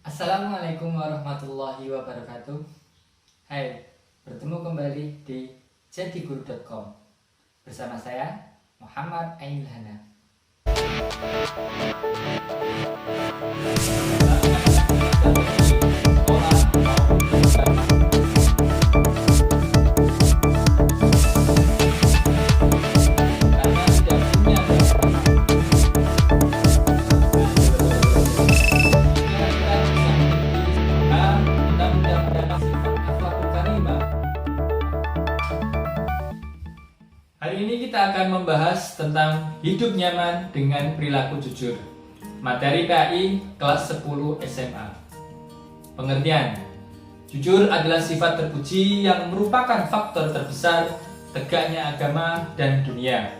Assalamualaikum warahmatullahi wabarakatuh. Hai, bertemu kembali di jadiguru.com bersama saya Muhammad Ainilhana. Hari ini kita akan membahas tentang hidup nyaman dengan perilaku jujur. Materi PAI kelas 10 SMA. Pengertian: jujur adalah sifat terpuji yang merupakan faktor terbesar tegaknya agama dan dunia.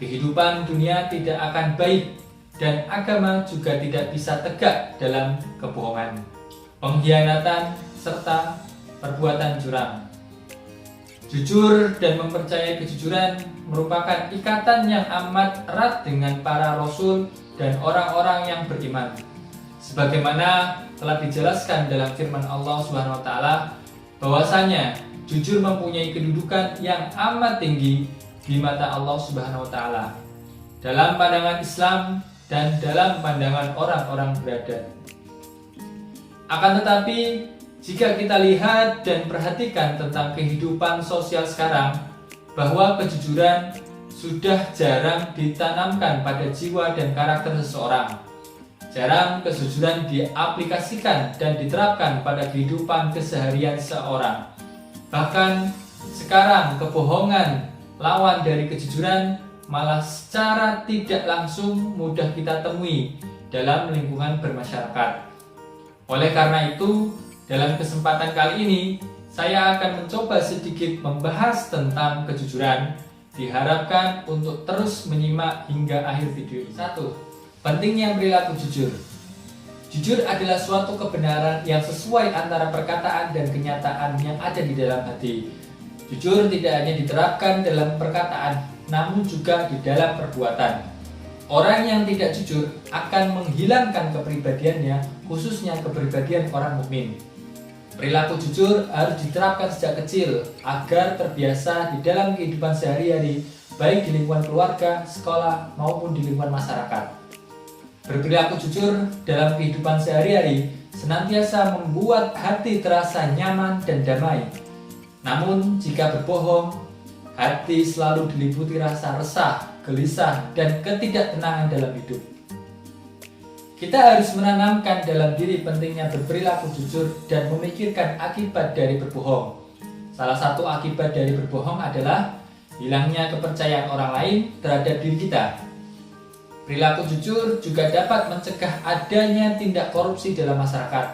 Kehidupan dunia tidak akan baik dan agama juga tidak bisa tegak dalam kebohongan, pengkhianatan, serta perbuatan curang. Jujur dan mempercayai kejujuran merupakan ikatan yang amat erat dengan para rasul dan orang-orang yang beriman. Sebagaimana telah dijelaskan dalam firman Allah SWT, bahwasanya jujur mempunyai kedudukan yang amat tinggi di mata Allah SWT, dalam pandangan Islam dan dalam pandangan orang-orang beradat. Akan tetapi, jika kita lihat dan perhatikan tentang kehidupan sosial sekarang, bahwa kejujuran sudah jarang ditanamkan pada jiwa dan karakter seseorang. Jarang kejujuran diaplikasikan dan diterapkan pada kehidupan keseharian seseorang. Bahkan sekarang kebohongan, lawan dari kejujuran, malah secara tidak langsung mudah kita temui dalam lingkungan bermasyarakat. Oleh karena itu, dalam kesempatan kali ini, saya akan mencoba sedikit membahas tentang kejujuran. Diharapkan untuk terus menyimak hingga akhir video ini. 1. Pentingnya perilaku jujur. Jujur adalah suatu kebenaran yang sesuai antara perkataan dan kenyataan yang ada di dalam hati. Jujur tidak hanya diterapkan dalam perkataan, namun juga di dalam perbuatan. Orang yang tidak jujur akan menghilangkan kepribadiannya, khususnya kepribadian orang mukmin. Perilaku jujur harus diterapkan sejak kecil agar terbiasa di dalam kehidupan sehari-hari, baik di lingkungan keluarga, sekolah, maupun di lingkungan masyarakat. Berperilaku jujur dalam kehidupan sehari-hari senantiasa membuat hati terasa nyaman dan damai. Namun jika berbohong, hati selalu diliputi rasa resah, gelisah, dan ketidaktenangan dalam hidup. Kita harus menanamkan dalam diri pentingnya berperilaku jujur dan memikirkan akibat dari berbohong. Salah satu akibat dari berbohong adalah hilangnya kepercayaan orang lain terhadap diri kita. Perilaku jujur juga dapat mencegah adanya tindak korupsi dalam masyarakat.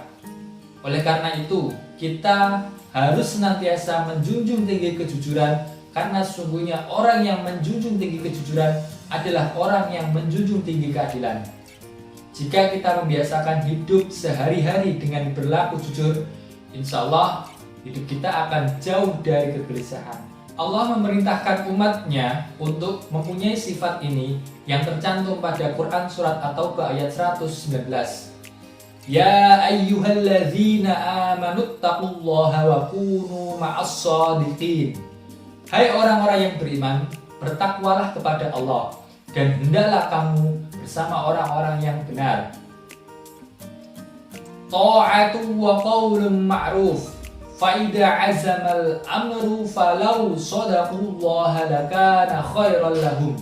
Oleh karena itu, kita harus senantiasa menjunjung tinggi kejujuran, karena sesungguhnya orang yang menjunjung tinggi kejujuran adalah orang yang menjunjung tinggi keadilan. Jika kita membiasakan hidup sehari-hari dengan berlaku jujur, insya Allah hidup kita akan jauh dari kegelisahan. Allah memerintahkan umatnya untuk mempunyai sifat ini yang tercantum pada Quran Surat At-Taubah ayat 119. Ya ayyuhalladzina amanuttaqullaha wa kunu ma'as-shadiqin. Hai orang-orang yang beriman, bertakwalah kepada Allah dan hendaklah kamu bersama orang-orang yang benar. Ta'atu wa qaulun ma'ruf, fa idza 'azamal amru falau shadaqullaha lakana khairan lahum.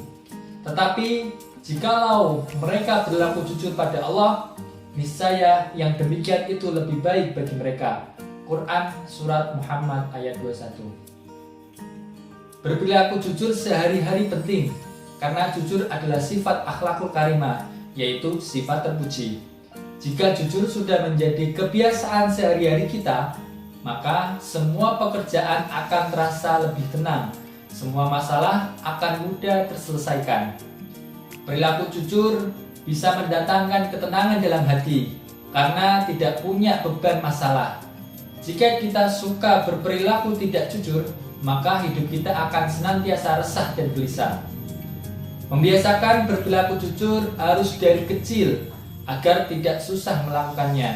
Tetapi jikalau mereka berlaku jujur pada Allah, niscaya yang demikian itu lebih baik bagi mereka. Quran Surat Muhammad ayat 21. Berperilaku jujur sehari-hari penting, karena jujur adalah sifat akhlakul karimah, yaitu sifat terpuji. Jika jujur sudah menjadi kebiasaan sehari-hari kita, maka semua pekerjaan akan terasa lebih tenang, semua masalah akan mudah terselesaikan. Perilaku jujur bisa mendatangkan ketenangan dalam hati, karena tidak punya beban masalah. Jika kita suka berperilaku tidak jujur, maka hidup kita akan senantiasa resah dan gelisah. Membiasakan berperilaku jujur harus dari kecil agar tidak susah melakukannya.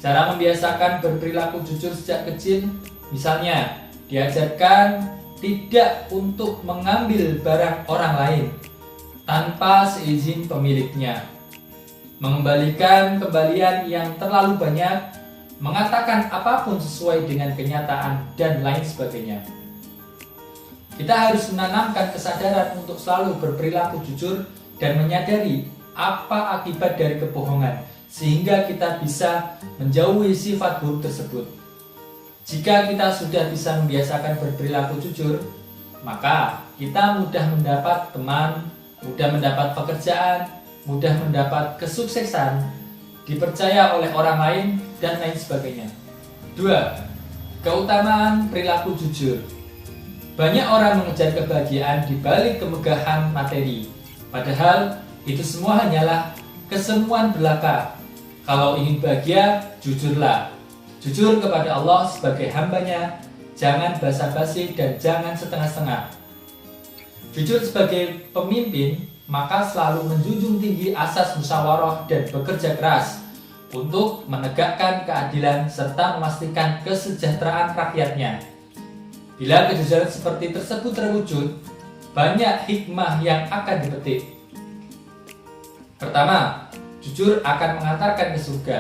Cara membiasakan berperilaku jujur sejak kecil, misalnya diajarkan tidak untuk mengambil barang orang lain tanpa seizin pemiliknya, mengembalikan kembalian yang terlalu banyak, mengatakan apapun sesuai dengan kenyataan, dan lain sebagainya. Kita harus menanamkan kesadaran untuk selalu berperilaku jujur dan menyadari apa akibat dari kebohongan, sehingga kita bisa menjauhi sifat buruk tersebut. Jika kita sudah bisa membiasakan berperilaku jujur, maka kita mudah mendapat teman, mudah mendapat pekerjaan, mudah mendapat kesuksesan, dipercaya oleh orang lain, dan lain sebagainya. 2. Keutamaan perilaku jujur. Banyak orang mengejar kebahagiaan di balik kemegahan materi, padahal itu semua hanyalah kesemuan belaka. Kalau ingin bahagia, jujurlah. Jujur kepada Allah sebagai hambanya, jangan basa-basi dan jangan setengah-setengah. Jujur sebagai pemimpin, maka selalu menjunjung tinggi asas musyawarah dan bekerja keras untuk menegakkan keadilan serta memastikan kesejahteraan rakyatnya. Bila kejujuran seperti tersebut terwujud, banyak hikmah yang akan dipetik. Pertama, jujur akan mengantarkan ke surga.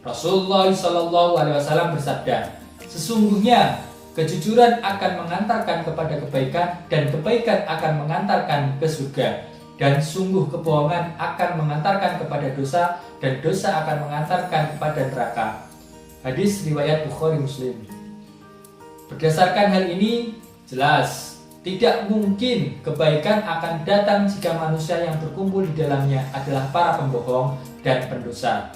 Rasulullah SAW bersabda, sesungguhnya kejujuran akan mengantarkan kepada kebaikan dan kebaikan akan mengantarkan ke surga. Dan sungguh kebohongan akan mengantarkan kepada dosa dan dosa akan mengantarkan kepada neraka. Hadis riwayat Bukhari Muslim. Berdasarkan hal ini, jelas tidak mungkin kebaikan akan datang jika manusia yang berkumpul di dalamnya adalah para pembohong dan pendosa.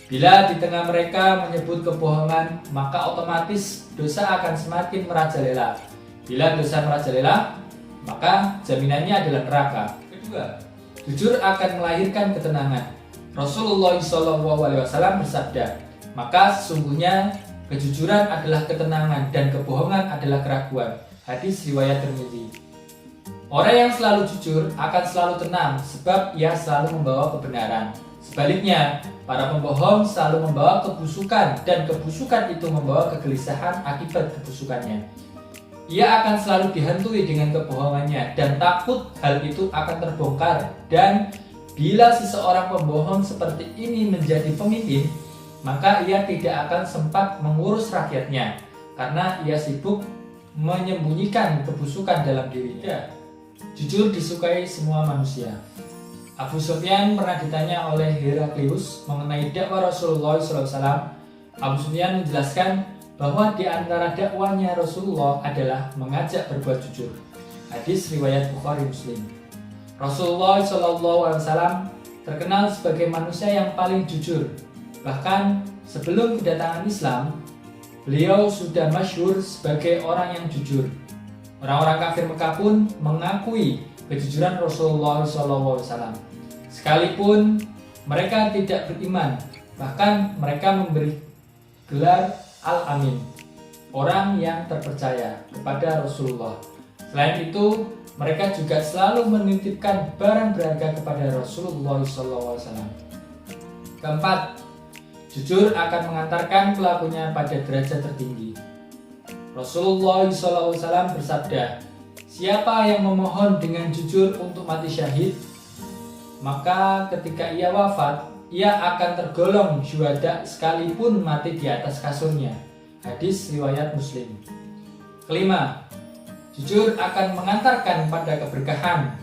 Bila di tengah mereka menyebut kebohongan, maka otomatis dosa akan semakin merajalela. Bila dosa merajalela, maka jaminannya adalah neraka. Kedua, jujur akan melahirkan ketenangan. Rasulullah SAW bersabda, maka sesungguhnya kejujuran adalah ketenangan dan kebohongan adalah keraguan. Hadis riwayat Tirmidzi. Orang yang selalu jujur akan selalu tenang sebab ia selalu membawa kebenaran. Sebaliknya, para pembohong selalu membawa kebusukan dan kebusukan itu membawa kegelisahan akibat kebusukannya. Ia akan selalu dihantui dengan kebohongannya dan takut hal itu akan terbongkar. Dan bila seseorang pembohong seperti ini menjadi pemimpin, maka ia tidak akan sempat mengurus rakyatnya karena ia sibuk menyembunyikan kebusukan dalam dirinya. Jujur disukai semua manusia. Abu Sufyan pernah ditanya oleh Heraklius mengenai dakwah Rasulullah SAW. Abu Sufyan menjelaskan bahwa di antara dakwahnya Rasulullah adalah mengajak berbuat jujur. Hadis riwayat Bukhari Muslim. Rasulullah SAW terkenal sebagai manusia yang paling jujur. Bahkan sebelum kedatangan Islam, beliau sudah masyhur sebagai orang yang jujur. Orang-orang kafir Mekah pun mengakui kejujuran Rasulullah SAW. Sekalipun mereka tidak beriman, bahkan mereka memberi gelar Al-Amin, orang yang terpercaya kepada Rasulullah. Selain itu, mereka juga selalu menitipkan barang berharga kepada Rasulullah SAW. Keempat, jujur akan mengantarkan pelakunya pada derajat tertinggi. Rasulullah SAW bersabda, siapa yang memohon dengan jujur untuk mati syahid, maka ketika ia wafat, ia akan tergolong syuhada sekalipun mati di atas kasurnya. Hadis riwayat Muslim. Kelima, jujur akan mengantarkan pada keberkahan.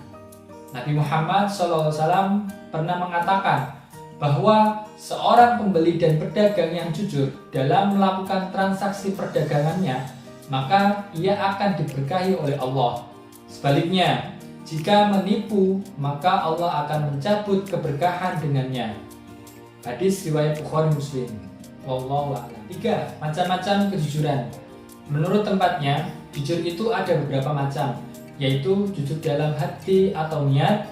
Nabi Muhammad SAW pernah mengatakan bahwa seorang pembeli dan pedagang yang jujur dalam melakukan transaksi perdagangannya, maka ia akan diberkahi oleh Allah. Sebaliknya, jika menipu, maka Allah akan mencabut keberkahan dengannya. Hadis riwayat Bukhari Muslim. Wallahu a'lam. 3. Macam-macam kejujuran. Menurut tempatnya, jujur itu ada beberapa macam, yaitu jujur dalam hati atau niat,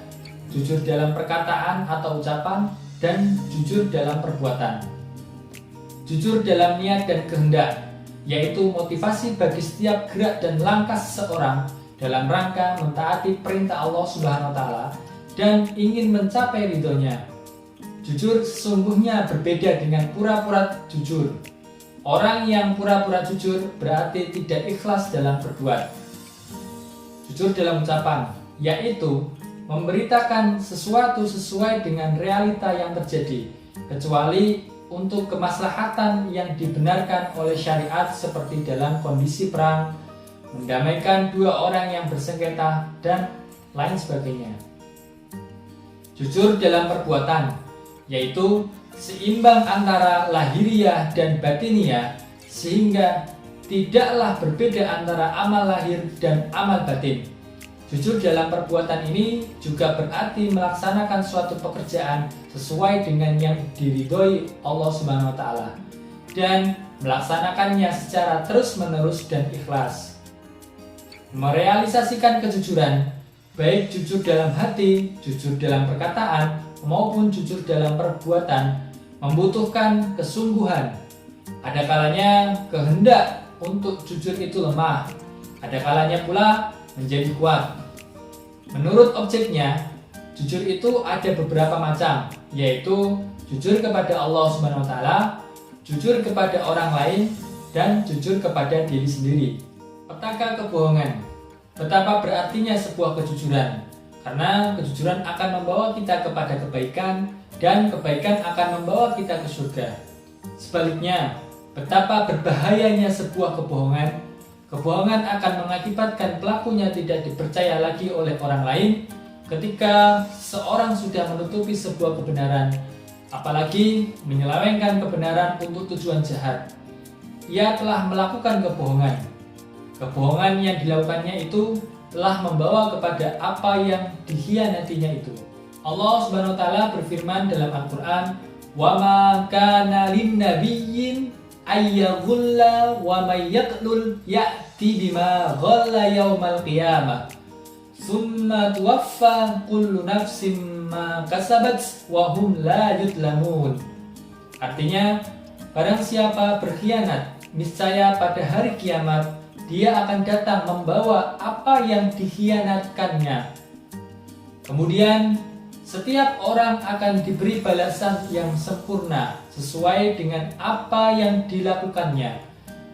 jujur dalam perkataan atau ucapan, dan jujur dalam perbuatan. Jujur dalam niat dan kehendak, yaitu motivasi bagi setiap gerak dan langkah seseorang dalam rangka mentaati perintah Allah Subhanahu wa taala dan ingin mencapai ridhonya. Jujur sesungguhnya berbeda dengan pura-pura jujur. Orang yang pura-pura jujur berarti tidak ikhlas dalam berbuat. Jujur dalam ucapan, yaitu memberitakan sesuatu sesuai dengan realita yang terjadi, kecuali untuk kemaslahatan yang dibenarkan oleh syariat seperti dalam kondisi perang, mendamaikan dua orang yang bersengketa, dan lain sebagainya. Jujur dalam perbuatan, yaitu seimbang antara lahiriah dan batiniah, sehingga tidaklah berbeda antara amal lahir dan amal batin. Jujur dalam perbuatan ini juga berarti melaksanakan suatu pekerjaan sesuai dengan yang diridhoi Allah Subhanahu wa taala dan melaksanakannya secara terus-menerus dan ikhlas. Merealisasikan kejujuran, baik jujur dalam hati, jujur dalam perkataan, maupun jujur dalam perbuatan, membutuhkan kesungguhan. Ada kalanya kehendak untuk jujur itu lemah, ada kalanya pula menjadi kuat. Menurut objeknya, jujur itu ada beberapa macam, yaitu jujur kepada Allah Subhanahu wa taala, jujur kepada orang lain, dan jujur kepada diri sendiri. Petaka kebohongan. Betapa berartinya sebuah kejujuran, karena kejujuran akan membawa kita kepada kebaikan dan kebaikan akan membawa kita ke surga. Sebaliknya, betapa berbahayanya sebuah kebohongan. Kebohongan akan mengakibatkan pelakunya tidak dipercaya lagi oleh orang lain ketika seorang sudah menutupi sebuah kebenaran, apalagi menyelewengkan kebenaran untuk tujuan jahat. Ia telah melakukan kebohongan. Kebohongan yang dilakukannya itu telah membawa kepada apa yang dikhianatinya itu. Allah Subhanahu wa taala berfirman dalam Al-Qur'an, "Wa ma kana lin-nabiyyin ayyaghulla wa may yaqlul ya'ti bima ghalla yaumal qiyamah summa tuwaffa kullu nafsin ma kasabat wa hum la yudlamun." Artinya, barang siapa berkhianat, niscaya pada hari kiamat dia akan datang membawa apa yang dikhianatkannya. Kemudian setiap orang akan diberi balasan yang sempurna sesuai dengan apa yang dilakukannya,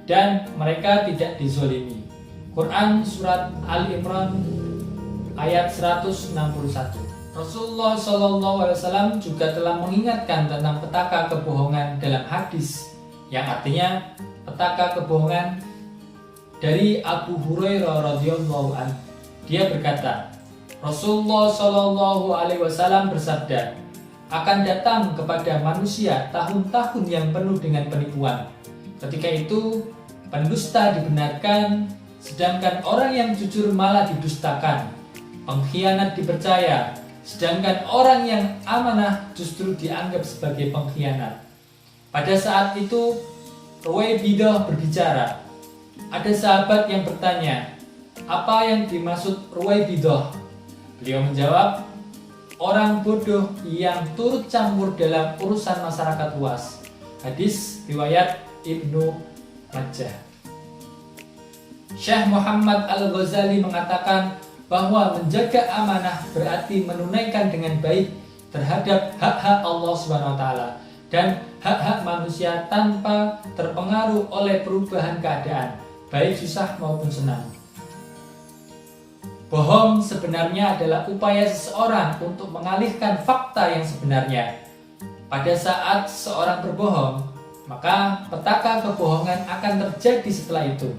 dan mereka tidak dizolimi. Quran Surat Ali Imran ayat 161. Rasulullah SAW juga telah mengingatkan tentang petaka kebohongan dalam hadis, yang artinya petaka kebohongan dari Abu Hurairah radhiyallahu anhu. Dia berkata, Rasulullah SAW bersabda, akan datang kepada manusia tahun-tahun yang penuh dengan penipuan. Ketika itu, pendusta dibenarkan, sedangkan orang yang jujur malah didustakan. Pengkhianat dipercaya, sedangkan orang yang amanah justru dianggap sebagai pengkhianat. Pada saat itu, Ruwaibidah berbicara. Ada sahabat yang bertanya, apa yang dimaksud Ruwaibidah? Beliau menjawab, orang bodoh yang turut campur dalam urusan masyarakat luas. Hadis riwayat Ibnu Majah. Syekh Muhammad Al-Ghazali mengatakan bahwa menjaga amanah berarti menunaikan dengan baik terhadap hak-hak Allah SWT dan hak-hak manusia tanpa terpengaruh oleh perubahan keadaan, baik susah maupun senang. Bohong sebenarnya adalah upaya seseorang untuk mengalihkan fakta yang sebenarnya. Pada saat seseorang berbohong, maka petaka kebohongan akan terjadi setelah itu.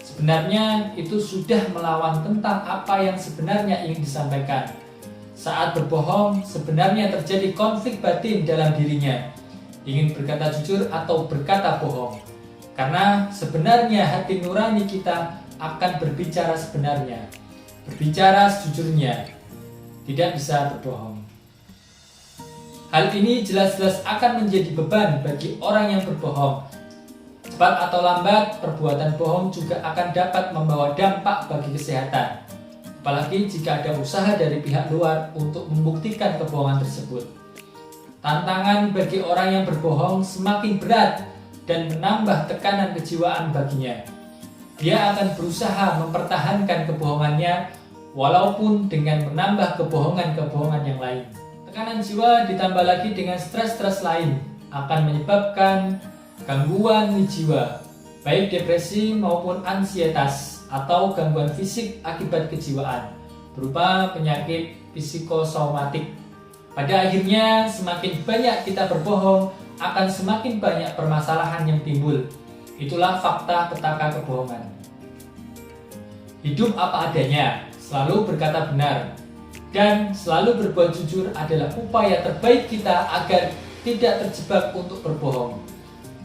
Sebenarnya itu sudah melawan tentang apa yang sebenarnya ingin disampaikan. Saat berbohong, sebenarnya terjadi konflik batin dalam dirinya, ingin berkata jujur atau berkata bohong. Karena sebenarnya hati nurani kita akan berbicara sebenarnya, berbicara sejujurnya, tidak bisa berbohong. Hal ini jelas-jelas akan menjadi beban bagi orang yang berbohong. Cepat atau lambat, perbuatan bohong juga akan dapat membawa dampak bagi kesehatan, apalagi jika ada usaha dari pihak luar untuk membuktikan kebohongan tersebut. Tantangan bagi orang yang berbohong semakin berat dan menambah tekanan kejiwaan baginya. Dia akan berusaha mempertahankan kebohongannya walaupun dengan menambah kebohongan-kebohongan yang lain. Tekanan jiwa ditambah lagi dengan stres-stres lain akan menyebabkan gangguan di jiwa, baik depresi maupun ansietas atau gangguan fisik akibat kejiwaan berupa penyakit psikosomatik. Pada akhirnya, semakin banyak kita berbohong, akan semakin banyak permasalahan yang timbul. Itulah fakta petaka kebohongan. Hidup apa adanya, selalu berkata benar, dan selalu berbuat jujur adalah upaya terbaik kita agar tidak terjebak untuk berbohong.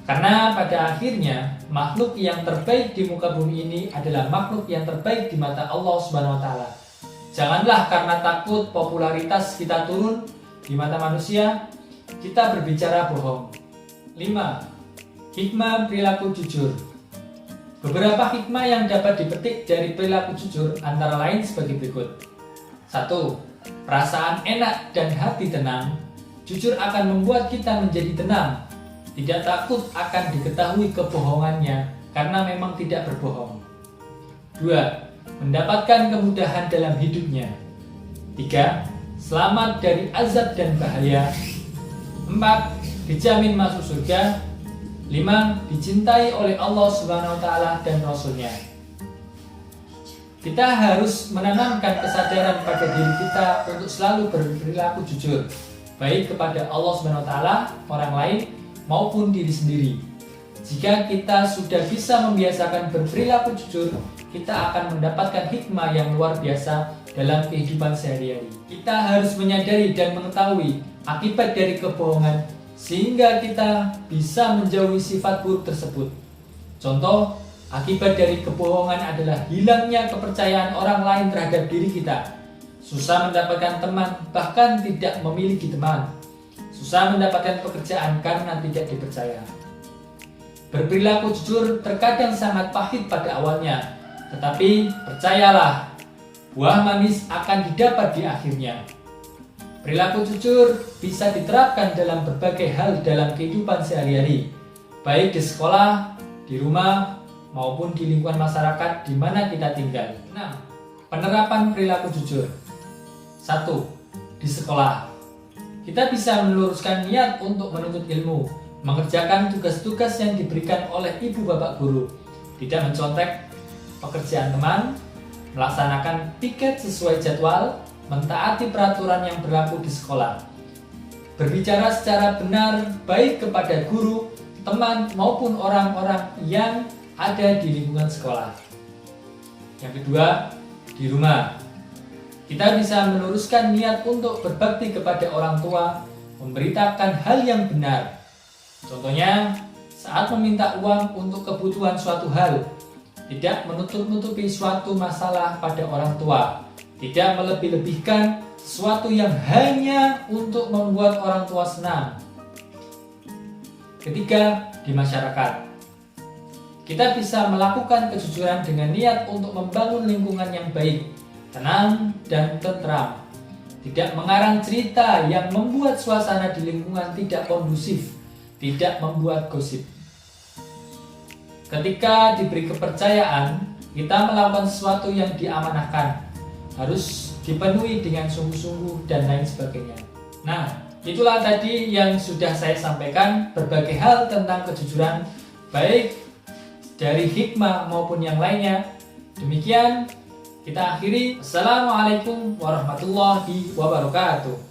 Karena pada akhirnya, makhluk yang terbaik di muka bumi ini adalah makhluk yang terbaik di mata Allah Subhanahu wa Ta'ala. Janganlah karena takut popularitas kita turun di mata manusia, kita berbicara bohong. 5. Hikmah perilaku jujur. Beberapa hikmah yang dapat dipetik dari perilaku jujur antara lain sebagai berikut. 1. Perasaan enak dan hati tenang. Jujur akan membuat kita menjadi tenang, tidak takut akan diketahui kebohongannya karena memang tidak berbohong. 2. Mendapatkan kemudahan dalam hidupnya. 3. Selamat dari azab dan bahaya. 4. Dijamin masuk surga. 5. Dicintai oleh Allah Subhanahu wa Ta'ala dan Rasul-Nya. Kita harus menanamkan kesadaran pada diri kita untuk selalu berperilaku jujur, baik kepada Allah Subhanahu wa Ta'ala, orang lain, maupun diri sendiri. Jika kita sudah bisa membiasakan berperilaku jujur, kita akan mendapatkan hikmah yang luar biasa dalam kehidupan sehari-hari. Kita harus menyadari dan mengetahui akibat dari kebohongan sehingga kita bisa menjauhi sifat buruk tersebut. Contoh, akibat dari kebohongan adalah hilangnya kepercayaan orang lain terhadap diri kita. Susah mendapatkan teman, bahkan tidak memiliki teman. Susah mendapatkan pekerjaan karena tidak dipercaya. Berperilaku jujur terkadang sangat pahit pada awalnya, tetapi percayalah, buah manis akan didapat di akhirnya. Perilaku jujur bisa diterapkan dalam berbagai hal dalam kehidupan sehari-hari, baik di sekolah, di rumah, maupun di lingkungan masyarakat di mana kita tinggal. 6. Penerapan perilaku jujur. 1. Di sekolah, kita bisa meluruskan niat untuk menuntut ilmu, mengerjakan tugas-tugas yang diberikan oleh ibu bapak guru, tidak mencontek pekerjaan teman, melaksanakan piket sesuai jadwal, mentaati peraturan yang berlaku di sekolah, berbicara secara benar baik kepada guru, teman, maupun orang-orang yang ada di lingkungan sekolah. Yang kedua, di rumah, kita bisa meluruskan niat untuk berbakti kepada orang tua, memberitakan hal yang benar. Contohnya, saat meminta uang untuk kebutuhan suatu hal, tidak menutup-nutupi suatu masalah pada orang tua, tidak melebih-lebihkan sesuatu yang hanya untuk membuat orang tua senang. Ketiga, di masyarakat, kita bisa melakukan kejujuran dengan niat untuk membangun lingkungan yang baik, tenang dan tentram, tidak mengarang cerita yang membuat suasana di lingkungan tidak kondusif, tidak membuat gosip. Ketika diberi kepercayaan, kita melakukan sesuatu yang diamanahkan, harus dipenuhi dengan sungguh-sungguh dan lain sebagainya. Nah, itulah tadi yang sudah saya sampaikan, berbagai hal tentang kejujuran, baik dari hikmah maupun yang lainnya. Demikian kita akhiri. Assalamualaikum warahmatullahi wabarakatuh.